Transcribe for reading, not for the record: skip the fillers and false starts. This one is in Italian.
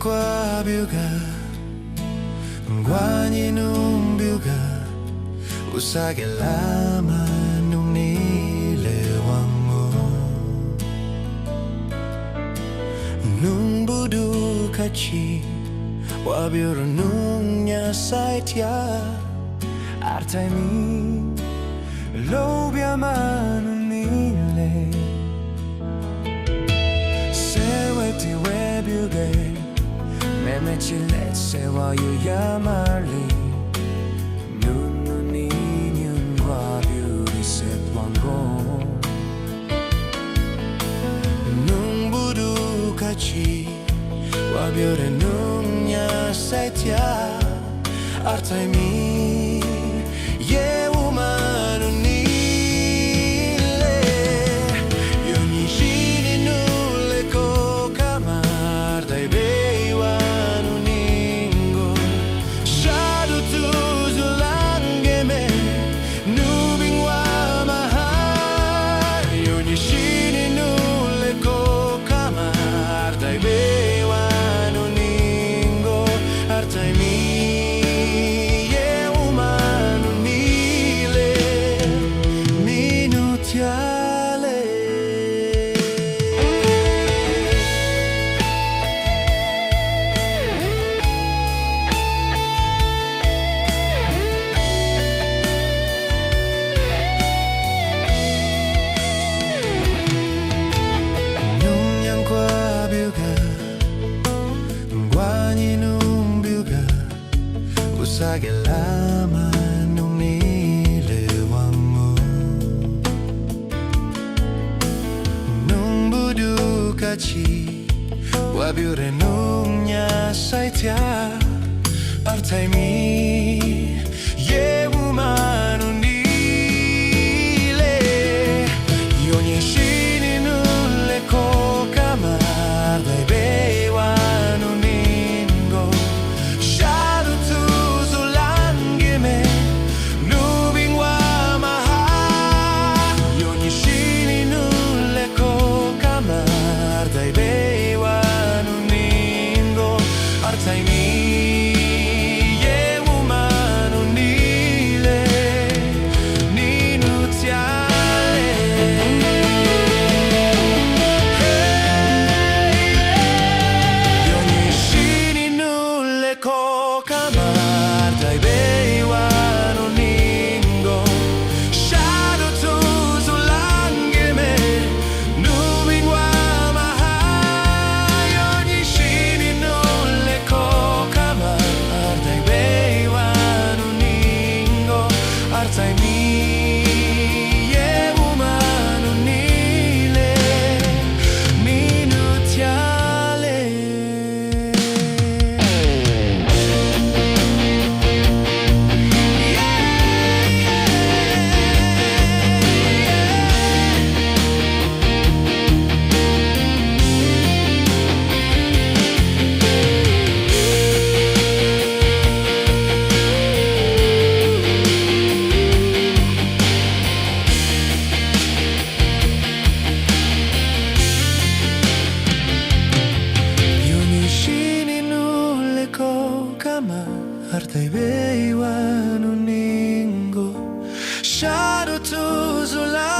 qua biuga guagni non biuga usa che lama non ni le wango non budu kachi wa biura non nya saitia artai mi lo biamano ni le ti webiuge me me chile se wa yu yamarli nunu ni nyun wa biuri se wango nun budu kachi wa biure nun nya saitia artai mi ye umanu ni sa che lama non ni le wango non budu kachi wa biure non nya saitia artai mi ye umano ni le io ni shini non le coca mar dai bewa non ningo artai mi ye umano ni le ni nuziale io ni shini nulle coca mar dai beiwa non ningo shadow tu sulangeme nubingwa artai mi ye umano ni le minuziale artai beiwa non ningo shadow tu sulla